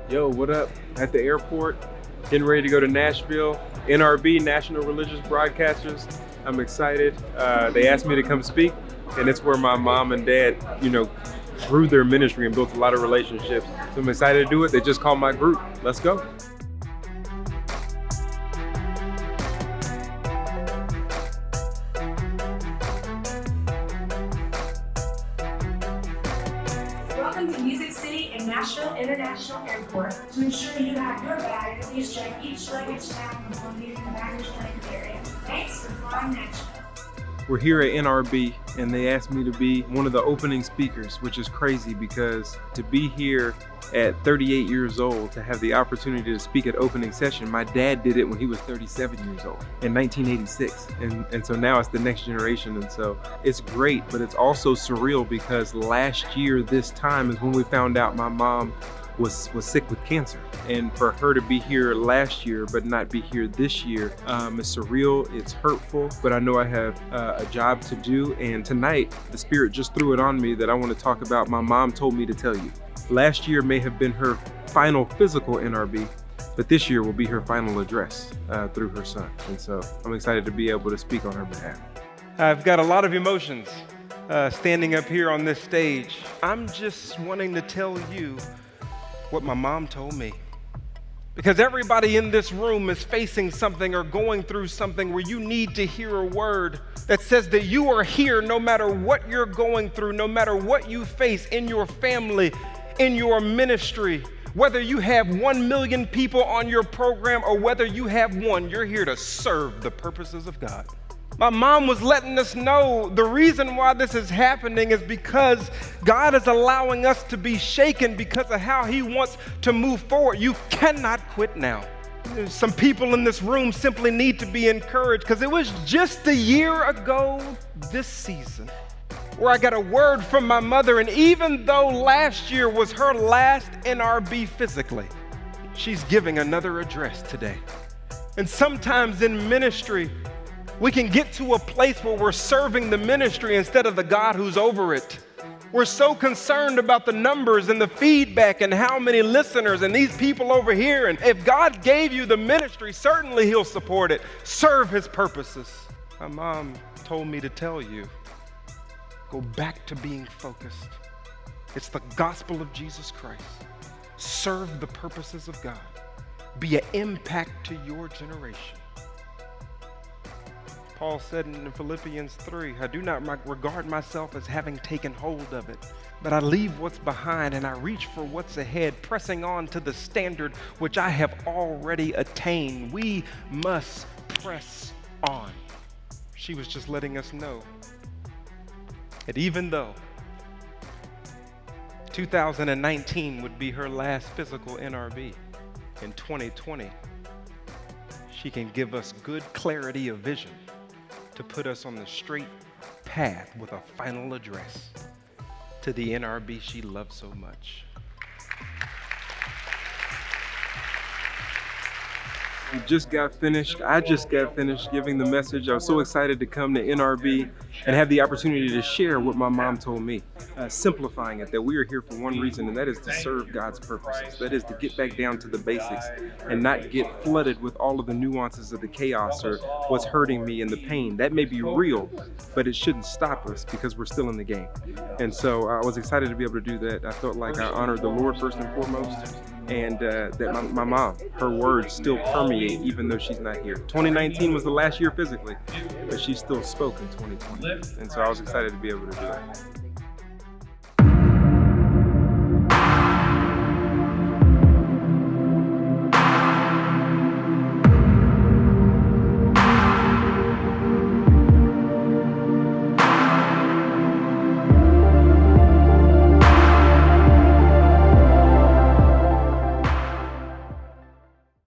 Yo, what up? At the airport, getting ready to go to Nashville. NRB, National Religious Broadcasters. I'm excited. They asked me to come speak, and it's where my mom and dad, grew their ministry and built a lot of relationships. So I'm excited to do it. They just called my group. Let's go. Welcome to Music City and Nashville International Airport. To ensure you have your bag, please check each luggage tag before leaving the baggage claim area. Thanks for flying Nashville. We're here at NRB, and they asked me to be one of the opening speakers, which is crazy because to be here at 38 years old, to have the opportunity to speak at opening session, my dad did it when he was 37 years old in 1986. And so now it's the next generation. And so it's great, but it's also surreal because last year, this time is when we found out my mom was sick with cancer. And for her to be here last year but not be here this year, it's surreal, it's hurtful, but I know I have a job to do. And tonight, the Spirit just threw it on me that I want to talk about my mom told me to tell you. Last year may have been her final physical NRB, but this year will be her final address through her son. And so I'm excited to be able to speak on her behalf. I've got a lot of emotions standing up here on this stage. I'm just wanting to tell you what my mom told me. Because everybody in this room is facing something or going through something where you need to hear a word that says that you are here no matter what you're going through, no matter what you face in your family, in your ministry. Whether you have 1 million people on your program or whether you have one, you're here to serve the purposes of God. My mom was letting us know the reason why this is happening is because God is allowing us to be shaken because of how He wants to move forward. You cannot quit now. Some people in this room simply need to be encouraged because it was just a year ago this season where I got a word from my mother, and even though last year was her last NRB physically, she's giving another address today. And sometimes in ministry, we can get to a place where we're serving the ministry instead of the God who's over it. We're so concerned about the numbers and the feedback and how many listeners and these people over here. And if God gave you the ministry, certainly He'll support it. Serve His purposes. My mom told me to tell you, go back to being focused. It's the gospel of Jesus Christ. Serve the purposes of God. Be an impact to your generation. Paul said in Philippians 3, I do not regard myself as having taken hold of it, but I leave what's behind and I reach for what's ahead, pressing on to the standard which I have already attained. We must press on. She was just letting us know that even though 2019 would be her last physical NRB, in 2020, she can give us good clarity of vision to put us on the straight path with a final address to the NRB she loves so much. I just got finished giving the message. I was so excited to come to NRB and have the opportunity to share what my mom told me, simplifying it, that we are here for one reason, and that is to serve God's purposes. That is to get back down to the basics and not get flooded with all of the nuances of the chaos or what's hurting me and the pain. That may be real, but it shouldn't stop us because we're still in the game. And so I was excited to be able to do that. I felt like I honored the Lord first and foremost, and that my mom, her words still permeate even though she's not here. 2019 was the last year physically, but she still spoke in 2020. And so I was excited to be able to do that.